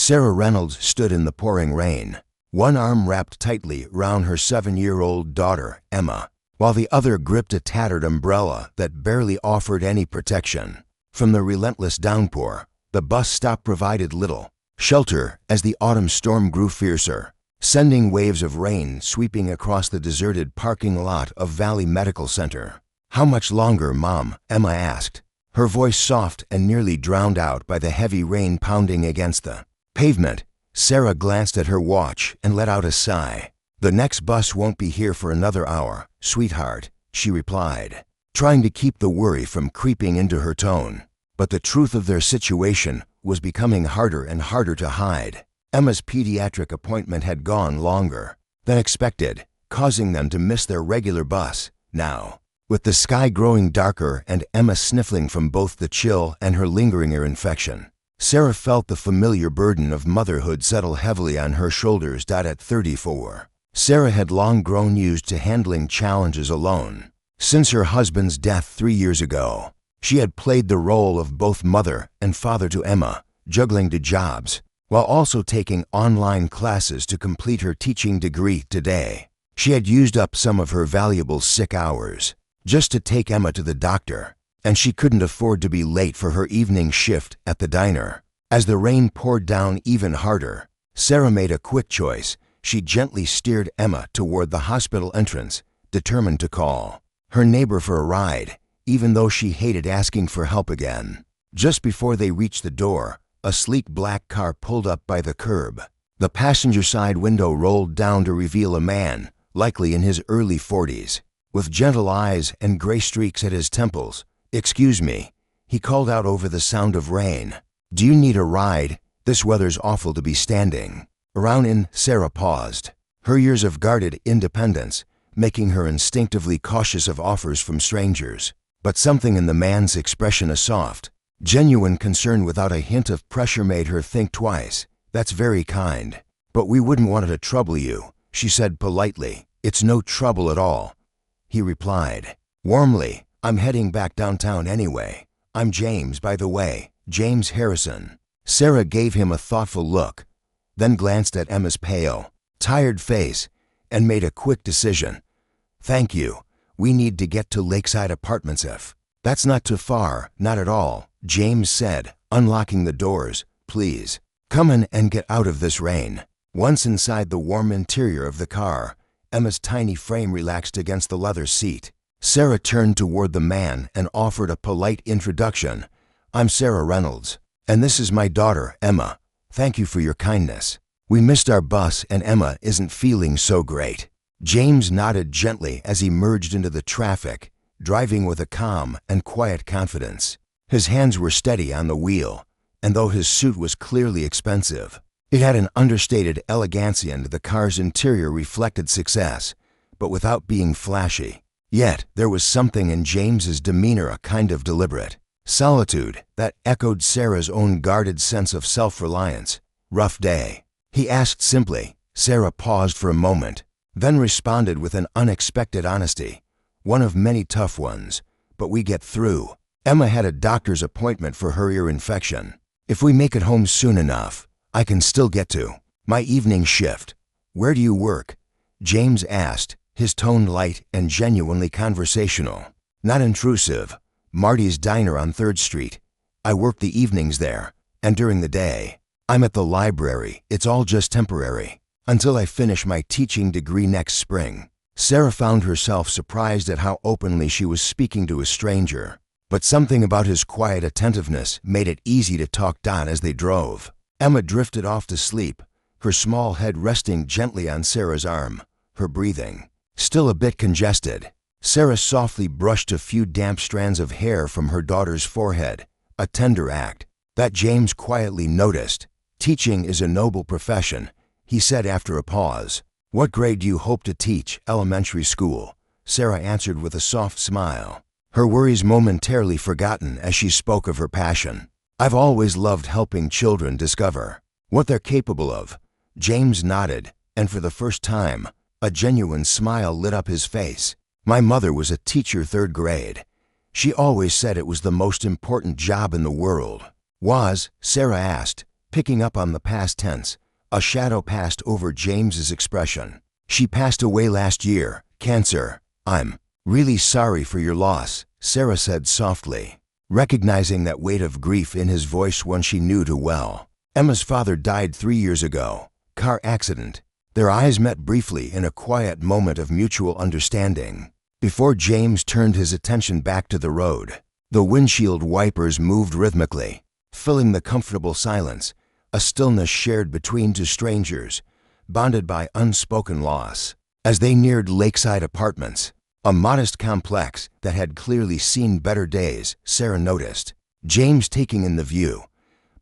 Sarah Reynolds stood in the pouring rain, one arm wrapped tightly round her 7-year-old daughter, Emma, while the other gripped a tattered umbrella that barely offered any protection. From the relentless downpour, the bus stop provided little shelter as the autumn storm grew fiercer, sending waves of rain sweeping across the deserted parking lot of Valley Medical Center. "How much longer, Mom?" Emma asked, her voice soft and nearly drowned out by the heavy rain pounding against the pavement. Sarah glanced at her watch and let out a sigh. "The next bus won't be here for another hour, sweetheart," she replied, trying to keep the worry from creeping into her tone. But the truth of their situation was becoming harder and harder to hide. Emma's pediatric appointment had gone longer than expected, causing them to miss their regular bus. Now, with the sky growing darker and Emma sniffling from both the chill and her lingering ear infection, Sarah felt the familiar burden of motherhood settle heavily on her shoulders. At 34, Sarah had long grown used to handling challenges alone. Since her husband's death 3 years ago, she had played the role of both mother and father to Emma, juggling 2 jobs, while also taking online classes to complete her teaching degree. Today, she had used up some of her valuable sick hours just to take Emma to the doctor, and she couldn't afford to be late for her evening shift at the diner. As the rain poured down even harder, Sarah made a quick choice. She gently steered Emma toward the hospital entrance, determined to call her neighbor for a ride, even though she hated asking for help again. Just before they reached the door, a sleek black car pulled up by the curb. The passenger side window rolled down to reveal a man, likely in his early 40s, with gentle eyes and gray streaks at his temples. "Excuse me," he called out over the sound of rain. "Do you need a ride? This weather's awful to be standing around in." Sarah paused, her years of guarded independence making her instinctively cautious of offers from strangers. But something in the man's expression, a soft, genuine concern without a hint of pressure, made her think twice. "That's very kind, but we wouldn't want to trouble you," she said politely. "It's no trouble at all," he replied warmly. "I'm heading back downtown anyway. I'm James, by the way, James Harrison." Sarah gave him a thoughtful look, then glanced at Emma's pale, tired face and made a quick decision. "Thank you. We need to get to Lakeside Apartments if that's not too far." "Not at all," James said, unlocking the doors. "Please, come in and get out of this rain." Once inside the warm interior of the car, Emma's tiny frame relaxed against the leather seat. Sarah turned toward the man and offered a polite introduction. "I'm Sarah Reynolds, and this is my daughter, Emma. Thank you for your kindness. We missed our bus and Emma isn't feeling so great." James nodded gently as he merged into the traffic, driving with a calm and quiet confidence. His hands were steady on the wheel, and though his suit was clearly expensive, it had an understated elegancy, and the car's interior reflected success, but without being flashy. Yet there was something in James's demeanor, a kind of deliberate solitude that echoed Sarah's own guarded sense of self-reliance. "Rough day?" he asked simply. Sarah paused for a moment, then responded with an unexpected honesty. "One of many tough ones, but we get through." Emma had a doctor's appointment for her ear infection. "If we make it home soon enough, I can still get to my evening shift." "Where do you work?" James asked, his tone light and genuinely conversational. Not intrusive. "Marty's Diner on 3rd Street. I work the evenings there, and during the day, I'm at the library. It's all just temporary, until I finish my teaching degree next spring." Sarah found herself surprised at how openly she was speaking to a stranger, but something about his quiet attentiveness made it easy to talk. As they drove, Emma drifted off to sleep, her small head resting gently on Sarah's arm, her breathing still a bit congested. Sarah softly brushed a few damp strands of hair from her daughter's forehead, a tender act that James quietly noticed. "Teaching is a noble profession," he said after a pause. "What grade do you hope to teach?" "Elementary school," Sarah answered with a soft smile, her worries momentarily forgotten as she spoke of her passion. "I've always loved helping children discover what they're capable of." James nodded, and for the first time, a genuine smile lit up his face. "My mother was a teacher 3rd grade. She always said it was the most important job in the world." "Was?" Sarah asked, Picking up on the past tense, a shadow passed over James's expression. She passed away last year, cancer. I'm really sorry for your loss, Sarah said softly, recognizing that weight of grief in his voice one she knew too well. Emma's father died 3 years ago. Car accident. Their eyes met briefly in a quiet moment of mutual understanding, before James turned his attention back to the road. The windshield wipers moved rhythmically, filling the comfortable silence, a stillness shared between two strangers, bonded by unspoken loss. As they neared Lakeside Apartments, a modest complex that had clearly seen better days, Sarah noticed James taking in the view,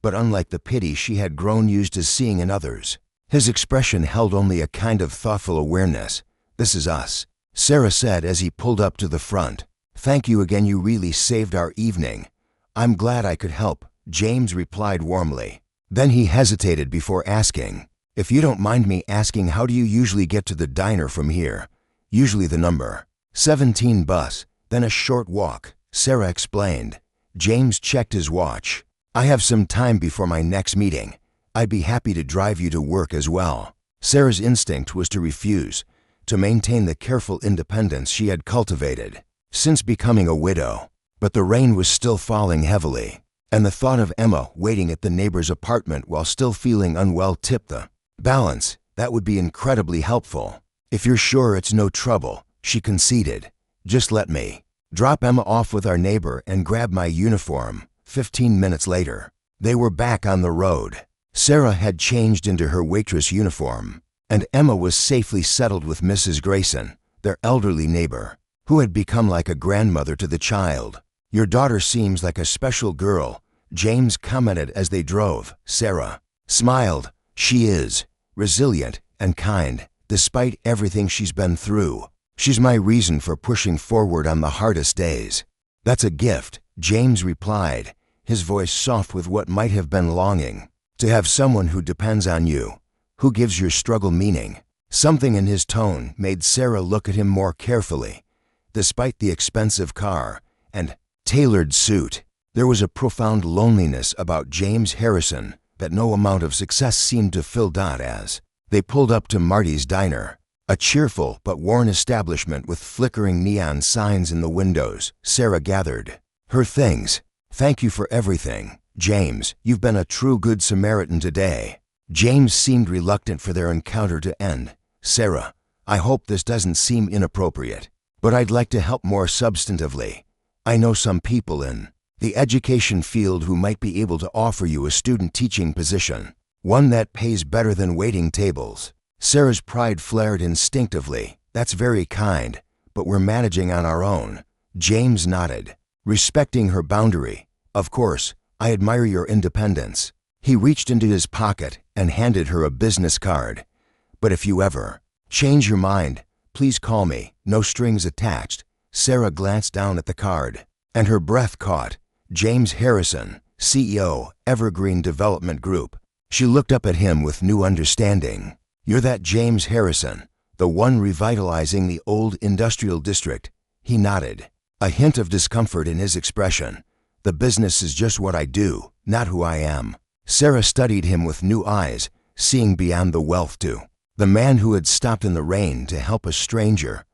but unlike the pity she had grown used to seeing in others, his expression held only a kind of thoughtful awareness. "This is us," Sarah said as he pulled up to the front. "Thank you again, you really saved our evening." "I'm glad I could help," James replied warmly. Then he hesitated before asking, "If you don't mind me asking, how do you usually get to the diner from here?" "Usually the number 17 bus, then a short walk," Sarah explained. James checked his watch. "I have some time before my next meeting. I'd be happy to drive you to work as well." Sarah's instinct was to refuse, to maintain the careful independence she had cultivated since becoming a widow. But the rain was still falling heavily, and the thought of Emma waiting at the neighbor's apartment while still feeling unwell tipped the balance. "That would be incredibly helpful. If you're sure it's no trouble," she conceded. "Just let me drop Emma off with our neighbor and grab my uniform." 15 minutes later, they were back on the road. Sarah had changed into her waitress uniform, and Emma was safely settled with Mrs. Grayson, their elderly neighbor, who had become like a grandmother to the child. "Your daughter seems like a special girl," James commented as they drove. Sarah smiled. "She is resilient and kind, despite everything she's been through. She's my reason for pushing forward on the hardest days." "That's a gift," James replied, his voice soft with what might have been longing. "To have someone who depends on you, who gives your struggle meaning." Something in his tone made Sarah look at him more carefully. Despite the expensive car and tailored suit, there was a profound loneliness about James Harrison that no amount of success seemed to fill. As they pulled up to Marty's Diner, a cheerful but worn establishment with flickering neon signs in the windows, Sarah gathered her things. "Thank you for everything, James. You've been a true good Samaritan today." James seemed reluctant for their encounter to end. "Sarah, I hope this doesn't seem inappropriate, but I'd like to help more substantively. I know some people in the education field who might be able to offer you a student teaching position, one that pays better than waiting tables." Sarah's pride flared instinctively. "That's very kind, but we're managing on our own." James nodded, respecting her boundary. "Of course, I admire your independence." He reached into his pocket and handed her a business card. "But if you ever change your mind, please call me, no strings attached." Sarah glanced down at the card, and her breath caught. James Harrison, CEO, Evergreen Development Group. She looked up at him with new understanding. "You're that James Harrison, the one revitalizing the old industrial district?" He nodded, a hint of discomfort in his expression. "The business is just what I do, not who I am." Sarah studied him with new eyes, seeing beyond the wealth too. The man who had stopped in the rain to help a stranger.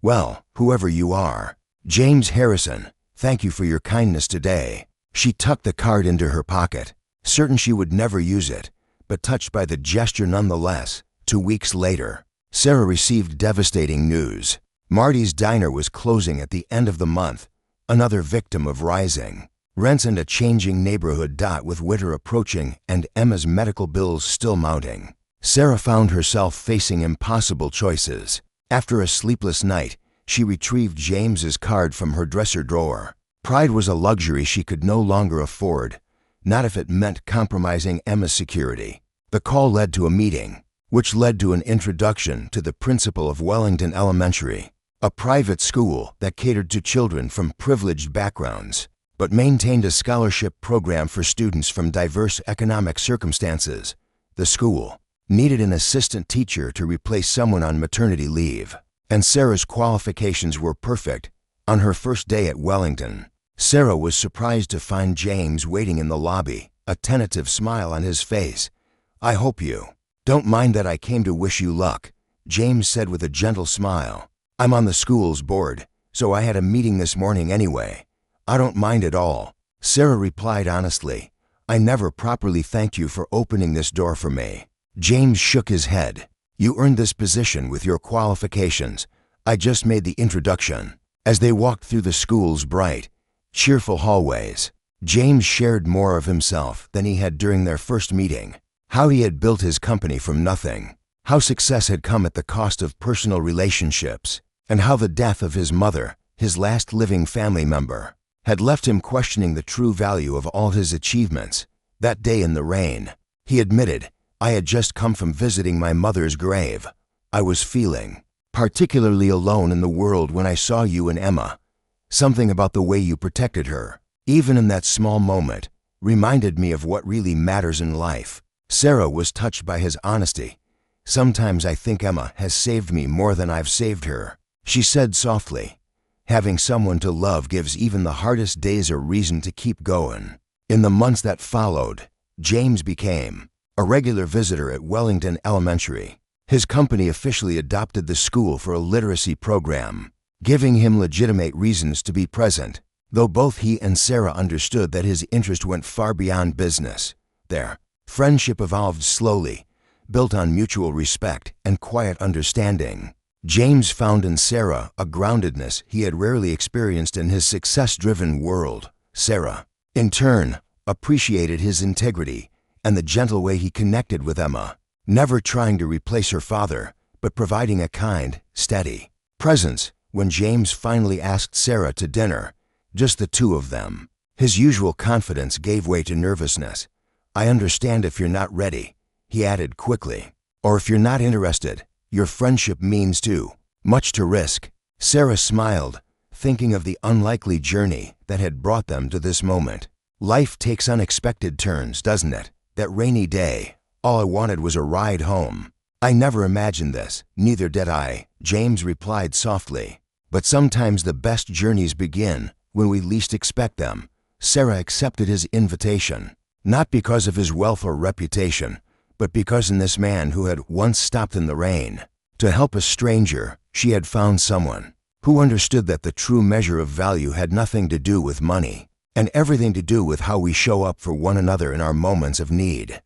"Well, whoever you are, James Harrison, thank you for your kindness today." She tucked the card into her pocket, certain she would never use it, but touched by the gesture nonetheless. 2 weeks later, Sarah received devastating news. Marty's Diner was closing at the end of the month, another victim of rising rents and a changing neighborhood. With winter approaching and Emma's medical bills still mounting, Sarah found herself facing impossible choices. After a sleepless night, she retrieved James's card from her dresser drawer. Pride was a luxury she could no longer afford, not if it meant compromising Emma's security. The call led to a meeting, which led to an introduction to the principal of Wellington Elementary, a private school that catered to children from privileged backgrounds, but maintained a scholarship program for students from diverse economic circumstances. The school needed an assistant teacher to replace someone on maternity leave, and Sarah's qualifications were perfect. On her first day at Wellington, Sarah was surprised to find James waiting in the lobby. a tentative smile on his face. "I hope you don't mind that I came to wish you luck," James said with a gentle smile. "I'm on the school's board, so I had a meeting this morning anyway. I don't mind at all." Sarah replied honestly, "I never properly thanked you for opening this door for me." James shook his head. "You earned this position with your qualifications. I just made the introduction." As they walked through the school's bright, cheerful hallways, James shared more of himself than he had during their first meeting. How he had built his company from nothing, how success had come at the cost of personal relationships, and how the death of his mother, his last living family member, had left him questioning the true value of all his achievements. That day in the rain, he admitted, "I had just come from visiting my mother's grave. I was feeling particularly alone in the world when I saw you and Emma. Something about the way you protected her, even in that small moment, reminded me of what really matters in life." Sarah was touched by his honesty. "Sometimes I think Emma has saved me more than I've saved her," she said softly. "Having someone to love gives even the hardest days a reason to keep going." In the months that followed, James became a regular visitor at Wellington Elementary. His company officially adopted the school for a literacy program, giving him legitimate reasons to be present, though both he and Sarah understood that his interest went far beyond business. Their friendship evolved slowly, built on mutual respect and quiet understanding. James found in Sarah a groundedness he had rarely experienced in his success-driven world. Sarah, in turn, appreciated his integrity and the gentle way he connected with Emma, never trying to replace her father, but providing a kind, steady presence. When James finally asked Sarah to dinner, just the two of them, his usual confidence gave way to nervousness. "I understand if you're not ready," he added quickly. "Or if you're not interested. Your friendship means too much to risk." Sarah smiled, thinking of the unlikely journey that had brought them to this moment. "Life takes unexpected turns, doesn't it? That rainy day, all I wanted was a ride home. I never imagined this, neither did I," James replied softly. "But sometimes the best journeys begin when we least expect them." Sarah accepted his invitation, not because of his wealth or reputation, but because in this man who had once stopped in the rain to help a stranger, she had found someone who understood that the true measure of value had nothing to do with money and everything to do with how we show up for one another in our moments of need.